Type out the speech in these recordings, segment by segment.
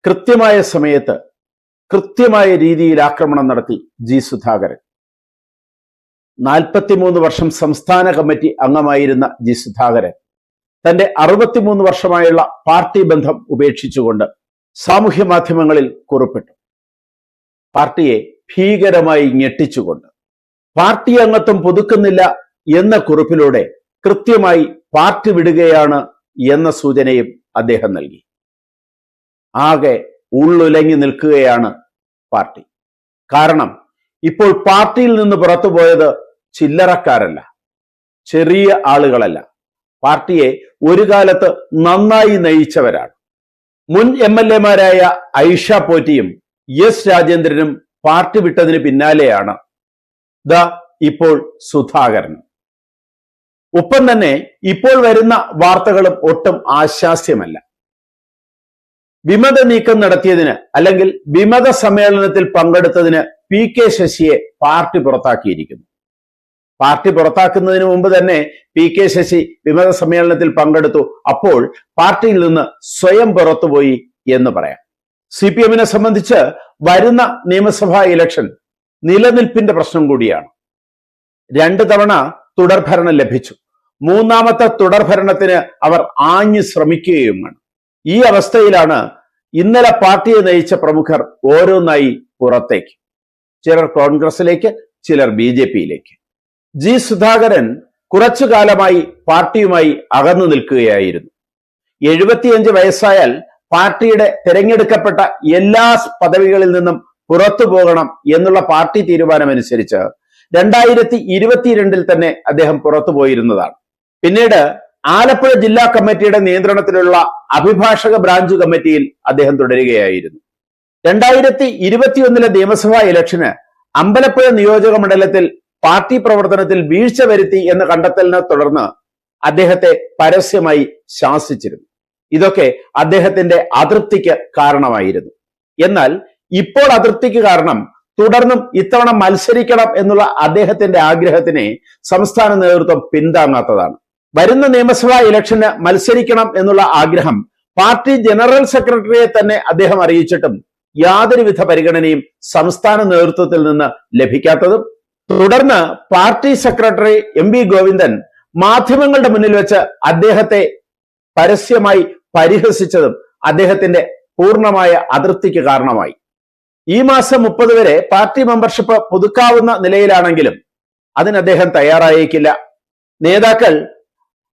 കൃത്യമായ സമയത്ത് കൃത്യമായ രീതിയിൽ ആക്രമണം നടത്തി ജി സുധാകരൻ. 43 വർഷം സംസ്ഥാന കമ്മിറ്റി അംഗമായിരുന്ന ജി സുധാകരൻ തന്റെ 63 വർഷമായുള്ള പാർട്ടി ബന്ധം ഉപേക്ഷിച്ചുകൊണ്ട് സാമൂഹ്യ മാധ്യമങ്ങളിൽ കുറിപ്പിട്ടു. പാർട്ടിയെ ഭീകരമായി ഞെട്ടിച്ചുകൊണ്ട് പാർട്ടി അംഗത്വം പുതുക്കുന്നില്ല എന്ന കുറിപ്പിലൂടെ കൃത്യമായി പാർട്ടി വിടുകയാണ് എന്ന സൂചനയും അദ്ദേഹം നൽകി. ആകെ ഉള്ളുലങ്ങി നിൽക്കുകയാണ് പാർട്ടി. കാരണം ഇപ്പോൾ പാർട്ടിയിൽ നിന്ന് പുറത്തുപോയത് ചില്ലറക്കാരല്ല, ചെറിയ ആളുകളല്ല, പാർട്ടിയെ ഒരു കാലത്ത് നന്നായി നയിച്ചവരാണ്. മുൻ MLA-മാരായ ഐഷ പോറ്റിയും എസ് രാജേന്ദ്രനും പാർട്ടി വിട്ടതിന് പിന്നാലെയാണ് ഇപ്പോൾ സുധാകരൻ. ഒപ്പം തന്നെ ഇപ്പോൾ വരുന്ന വാർത്തകളും ഒട്ടും ആശാസ്യമല്ല. വിമത നീക്കം നടത്തിയതിന് അല്ലെങ്കിൽ വിമത സമ്മേളനത്തിൽ പങ്കെടുത്തതിന് PK ശശിയെ പാർട്ടി പുറത്താക്കിയിരിക്കുന്നു. പാർട്ടി പുറത്താക്കുന്നതിന് മുമ്പ് തന്നെ PK ശശി വിമത സമ്മേളനത്തിൽ പങ്കെടുത്തു. അപ്പോൾ പാർട്ടിയിൽ നിന്ന് സ്വയം പുറത്തുപോയി എന്ന് പറയാം. CPM-നെ സംബന്ധിച്ച് വരുന്ന നിയമസഭാ ഇലക്ഷൻ നിലനിൽപ്പിന്റെ പ്രശ്നം കൂടിയാണ്. 2 തവണ തുടർഭരണം ലഭിച്ചു. 3ാമത്തെ തുടർഭരണത്തിന് അവർ ആഞ്ഞു ശ്രമിക്കുകയുമാണ്. ഈ അവസ്ഥയിലാണ് ഇന്നലെ പാർട്ടിയെ നയിച്ച പ്രമുഖർ ഓരോന്നായി പുറത്തേക്ക്. ചിലർ കോൺഗ്രസിലേക്ക്, ചിലർ BJP-യിലേക്ക്. ജി സുധാകരൻ കുറച്ചു കാലമായി പാർട്ടിയുമായി അകന്നു നിൽക്കുകയായിരുന്നു. 75 വയസ്സായാൽ പാർട്ടിയുടെ തിരഞ്ഞെടുക്കപ്പെട്ട എല്ലാ പദവികളിൽ നിന്നും പുറത്തു പോകണം എന്നുള്ള പാർട്ടി തീരുമാനമനുസരിച്ച് 2022 തന്നെ അദ്ദേഹം പുറത്തു പോയിരുന്നതാണ്. പിന്നീട് ആലപ്പുഴ ജില്ലാ കമ്മിറ്റിയുടെ നിയന്ത്രണത്തിലുള്ള അഭിഭാഷക ബ്രാഞ്ച് കമ്മിറ്റിയിൽ അദ്ദേഹം തുടരുകയായിരുന്നു. 2021 നിയമസഭാ ഇലക്ഷന് അമ്പലപ്പുഴ നിയോജക മണ്ഡലത്തിൽ പാർട്ടി പ്രവർത്തനത്തിൽ വീഴ്ച വരുത്തി എന്ന കണ്ടെത്തലിനെ തുടർന്ന് അദ്ദേഹത്തെ പരസ്യമായി ശാസിച്ചിരുന്നു. ഇതൊക്കെ അദ്ദേഹത്തിന്റെ അതൃപ്തിക്ക് കാരണമായിരുന്നു. എന്നാൽ ഇപ്പോൾ അതൃപ്തിക്ക് കാരണം തുടർന്നും ഇത്തവണ മത്സരിക്കണം എന്നുള്ള അദ്ദേഹത്തിന്റെ ആഗ്രഹത്തിനെ സംസ്ഥാന നേതൃത്വം പിന്താങ്ങാത്തതാണ്. വരുന്ന നിയമസഭാ ഇലക്ഷന് മത്സരിക്കണം എന്നുള്ള ആഗ്രഹം പാർട്ടി ജനറൽ സെക്രട്ടറിയെ തന്നെ അദ്ദേഹം അറിയിച്ചിട്ടും യാതൊരുവിധ പരിഗണനയും സംസ്ഥാന നേതൃത്വത്തിൽ നിന്ന് ലഭിക്കാത്തതും, തുടർന്ന് പാർട്ടി സെക്രട്ടറി MV ഗോവിന്ദൻ മാധ്യമങ്ങളുടെ മുന്നിൽ വെച്ച് അദ്ദേഹത്തെ പരസ്യമായി പരിഹസിച്ചതും അദ്ദേഹത്തിന്റെ പൂർണ്ണമായ അതൃപ്തിക്ക് കാരണമായി. ഈ മാസം 30 വരെ പാർട്ടി മെമ്പർഷിപ്പ് പുതുക്കാവുന്ന നിലയിലാണെങ്കിലും അതിന് അദ്ദേഹം തയ്യാറായേക്കില്ല. നേതാക്കൾ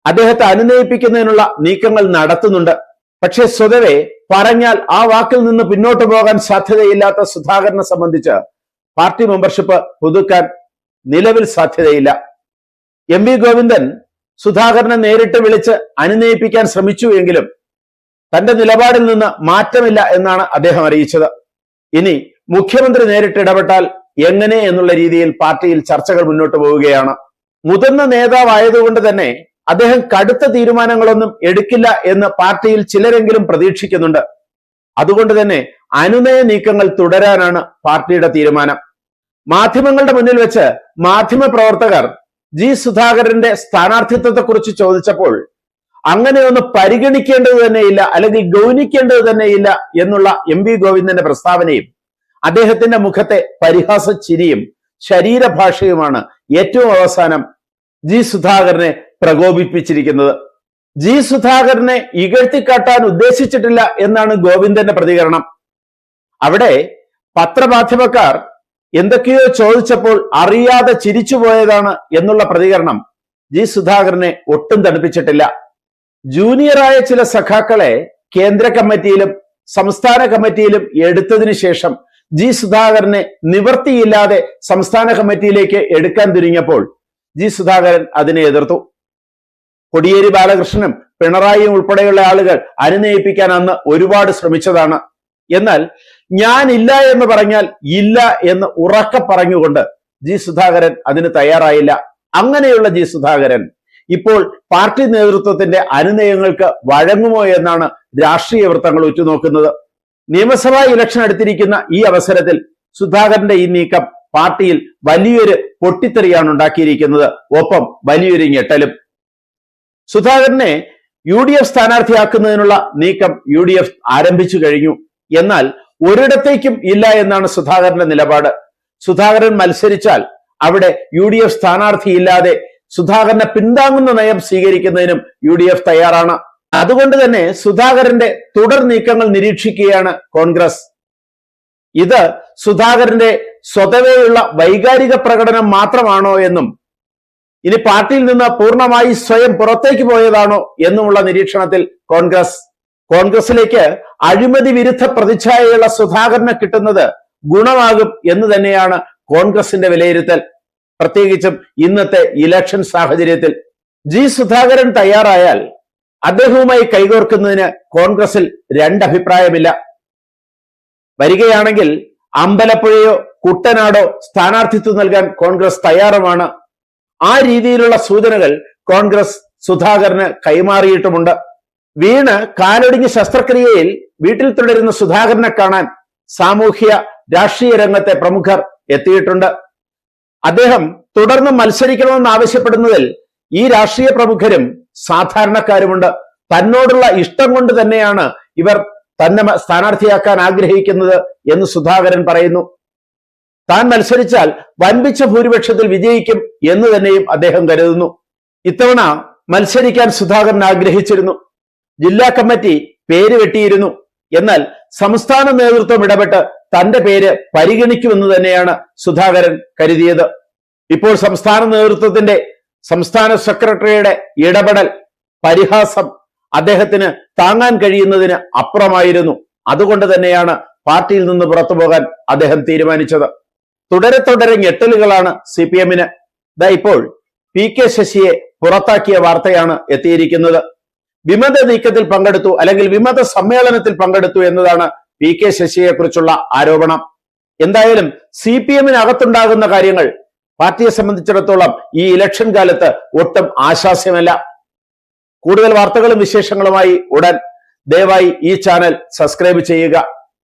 അദ്ദേഹത്തെ അനുനയിപ്പിക്കുന്നതിനുള്ള നീക്കങ്ങൾ നടത്തുന്നുണ്ട്. പക്ഷെ സ്വതവേ പറഞ്ഞാൽ ആ വാക്കിൽ നിന്ന് പിന്നോട്ട് പോകാൻ സാധ്യതയില്ലാത്ത സുധാകരനെ സംബന്ധിച്ച് പാർട്ടി മെമ്പർഷിപ്പ് പുതുക്കാൻ നിലവിൽ സാധ്യതയില്ല. MV ഗോവിന്ദൻ സുധാകരനെ നേരിട്ട് വിളിച്ച് അനുനയിപ്പിക്കാൻ ശ്രമിച്ചു എങ്കിലും തന്റെ നിലപാടിൽ നിന്ന് മാറ്റമില്ല എന്നാണ് അദ്ദേഹം അറിയിച്ചത്. ഇനി മുഖ്യമന്ത്രി നേരിട്ട് ഇടപെട്ടാൽ എങ്ങനെ എന്നുള്ള രീതിയിൽ പാർട്ടിയിൽ ചർച്ചകൾ മുന്നോട്ട് പോവുകയാണ്. മുതിർന്ന നേതാവായതുകൊണ്ട് തന്നെ അദ്ദേഹം കടുത്ത തീരുമാനങ്ങളൊന്നും എടുക്കില്ല എന്ന് പാർട്ടിയിൽ ചിലരെങ്കിലും പ്രതീക്ഷിക്കുന്നുണ്ട്. അതുകൊണ്ട് തന്നെ അനുനയ നീക്കങ്ങൾ തുടരാനാണ് പാർട്ടിയുടെ തീരുമാനം. മാധ്യമങ്ങളുടെ മുന്നിൽ വെച്ച് മാധ്യമപ്രവർത്തകർ ജി സുധാകരന്റെ സ്ഥാനാർത്ഥിത്വത്തെക്കുറിച്ച് ചോദിച്ചപ്പോൾ അങ്ങനെയൊന്ന് പരിഗണിക്കേണ്ടത് തന്നെയില്ല, അല്ലെങ്കിൽ ഗൗനിക്കേണ്ടത് തന്നെയില്ല എന്നുള്ള MV ഗോവിന്ദന്റെ പ്രസ്താവനയും അദ്ദേഹത്തിന്റെ മുഖത്തെ പരിഹാസ ചിരിയും ശരീരഭാഷയുമാണ് ഏറ്റവും അവസാനം ജി സുധാകരനെ പ്രകോപിപ്പിച്ചിരിക്കുന്നത്. ജി സുധാകരനെ ഇകഴ്ത്തിക്കാട്ടാൻ ഉദ്ദേശിച്ചിട്ടില്ല എന്നാണ് ഗോവിന്ദന്റെ പ്രതികരണം. അവിടെ പത്രമാധ്യമക്കാർ എന്തൊക്കെയോ ചോദിച്ചപ്പോൾ അറിയാതെ ചിരിച്ചുപോയതാണ് എന്നുള്ള പ്രതികരണം ജി സുധാകരനെ ഒട്ടും തണുപ്പിച്ചിട്ടില്ല. ജൂനിയറായ ചില സഖാക്കളെ കേന്ദ്ര കമ്മിറ്റിയിലും സംസ്ഥാന കമ്മിറ്റിയിലും എടുത്തതിനു ശേഷം ജി സുധാകരനെ നിവൃത്തിയില്ലാതെ സംസ്ഥാന കമ്മിറ്റിയിലേക്ക് എടുക്കാൻ തുനിഞ്ഞപ്പോൾ ജി സുധാകരൻ അതിനെ എതിർത്തു. കോടിയേരി ബാലകൃഷ്ണനും പിണറായിയും ഉൾപ്പെടെയുള്ള ആളുകൾ അനുനയിപ്പിക്കാൻ അന്ന് ഒരുപാട് ശ്രമിച്ചതാണ്. എന്നാൽ ഞാൻ ഇല്ല എന്ന് പറഞ്ഞാൽ ഇല്ല എന്ന് ഉറക്കെ പറഞ്ഞുകൊണ്ട് ജി സുധാകരൻ അതിന് തയ്യാറായില്ല. അങ്ങനെയുള്ള ജി സുധാകരൻ ഇപ്പോൾ പാർട്ടി നേതൃത്വത്തിന്റെ അനുനയങ്ങൾക്ക് വഴങ്ങുമോ എന്നാണ് രാഷ്ട്രീയ വൃത്തങ്ങൾ ഉറ്റുനോക്കുന്നത്. നിയമസഭാ ഇലക്ഷൻ അടുത്തിരിക്കുന്ന ഈ അവസരത്തിൽ സുധാകരന്റെ ഈ നീക്കം പാർട്ടിയിൽ വലിയൊരു പൊട്ടിത്തെറിയാണ് ഉണ്ടാക്കിയിരിക്കുന്നത്. ഒപ്പം വലിയൊരു ഞെട്ടലും. സുധാകരനെ UDF സ്ഥാനാർത്ഥിയാക്കുന്നതിനുള്ള നീക്കം UDF ആരംഭിച്ചു കഴിഞ്ഞു. എന്നാൽ ഒരിടത്തേക്കും ഇല്ല എന്നാണ് സുധാകരന്റെ നിലപാട്. സുധാകരൻ മത്സരിച്ചാൽ അവിടെ UDF സ്ഥാനാർത്ഥിയില്ലാതെ സുധാകരനെ പിന്താങ്ങുന്ന നയം സ്വീകരിക്കുന്നതിനും UDF തയ്യാറാണ്. അതുകൊണ്ട് തന്നെ സുധാകരന്റെ തുടർ നീക്കങ്ങൾ നിരീക്ഷിക്കുകയാണ് കോൺഗ്രസ്. ഇത് സുധാകരന്റെ സ്വതവേയുള്ള വൈകാരിക പ്രകടനം മാത്രമാണോ എന്നും ഇനി പാർട്ടിയിൽ നിന്ന് പൂർണ്ണമായി സ്വയം പുറത്തേക്ക് പോയതാണോ എന്നുമുള്ള നിരീക്ഷണത്തിൽ കോൺഗ്രസിലേക്ക് അഴിമതി വിരുദ്ധ പ്രതിച്ഛായയുള്ള സുധാകരനെ കിട്ടുന്നത് ഗുണമാകും എന്ന് തന്നെയാണ് കോൺഗ്രസിന്റെ വിലയിരുത്തൽ. പ്രത്യേകിച്ചും ഇന്നത്തെ ഇലക്ഷൻ സാഹചര്യത്തിൽ സുധാകരൻ തയ്യാറായാൽ അദ്ദേഹവുമായി കൈകോർക്കുന്നതിന് കോൺഗ്രസിൽ രണ്ടഭിപ്രായമില്ല. വരികയാണെങ്കിൽ അമ്പലപ്പുഴയോ കുട്ടനാടോ സ്ഥാനാർത്ഥിത്വം നൽകാൻ കോൺഗ്രസ് തയ്യാറുമാണ്. ആ രീതിയിലുള്ള സൂചനകൾ കോൺഗ്രസ് സുധാകരന് കൈമാറിയിട്ടുമുണ്ട്. വീണ് കാലൊടിഞ്ഞ് ശസ്ത്രക്രിയയിൽ വീട്ടിൽ തുടരുന്ന സുധാകരനെ കാണാൻ സാമൂഹ്യ രാഷ്ട്രീയ രംഗത്തെ പ്രമുഖർ എത്തിയിട്ടുണ്ട്. അദ്ദേഹം തുടർന്ന് മത്സരിക്കണമെന്ന് ആവശ്യപ്പെടുന്നതിൽ ഈ രാഷ്ട്രീയ പ്രമുഖരും സാധാരണക്കാരുമുണ്ട്. തന്നോടുള്ള ഇഷ്ടം കൊണ്ട് തന്നെയാണ് ഇവർ തന്നെ സ്ഥാനാർത്ഥിയാക്കാൻ ആഗ്രഹിക്കുന്നത് എന്ന് സുധാകരൻ പറയുന്നു. താൻ മത്സരിച്ചാൽ വൻപിച്ച ഭൂരിപക്ഷത്തിൽ വിജയിക്കും എന്ന് തന്നെയും അദ്ദേഹം കരുതുന്നു. ഇത്തവണ മത്സരിക്കാൻ സുധാകരൻ ആഗ്രഹിച്ചിരുന്നു. ജില്ലാ കമ്മിറ്റി പേര് വെട്ടിയിരുന്നു. എന്നാൽ സംസ്ഥാന നേതൃത്വം ഇടപെട്ട് തന്റെ പേര് പരിഗണിക്കുമെന്ന് തന്നെയാണ് സുധാകരൻ കരുതിയത്. ഇപ്പോൾ സംസ്ഥാന നേതൃത്വത്തിന്റെ സംസ്ഥാന സെക്രട്ടറിയുടെ ഇടപെടൽ, പരിഹാസം അദ്ദേഹത്തിന് താങ്ങാൻ കഴിയുന്നതിന് അപ്പുറമായിരുന്നു. അതുകൊണ്ട് തന്നെയാണ് പാർട്ടിയിൽ നിന്ന് പുറത്തുപോകാൻ അദ്ദേഹം തീരുമാനിച്ചത്. തുടരെ ഞെട്ടലുകളാണ് CPM-ന്. ഇപ്പോൾ PK ശശിയെ പുറത്താക്കിയ വാർത്തയാണ് എത്തിയിരിക്കുന്നത്. വിമത നീക്കത്തിൽ പങ്കെടുത്തു, അല്ലെങ്കിൽ വിമത സമ്മേളനത്തിൽ പങ്കെടുത്തു എന്നതാണ് PK ശശിയെ കുറിച്ചുള്ള ആരോപണം. എന്തായാലും CPM-നകത്തുണ്ടാകുന്ന കാര്യങ്ങൾ പാർട്ടിയെ സംബന്ധിച്ചിടത്തോളം ഈ ഇലക്ഷൻ കാലത്ത് ഒട്ടും ആശാസ്യമല്ല. കൂടുതൽ വാർത്തകളും വിശേഷങ്ങളുമായി ഉടൻ ദയവായി ഈ ചാനൽ സബ്സ്ക്രൈബ് ചെയ്യുക.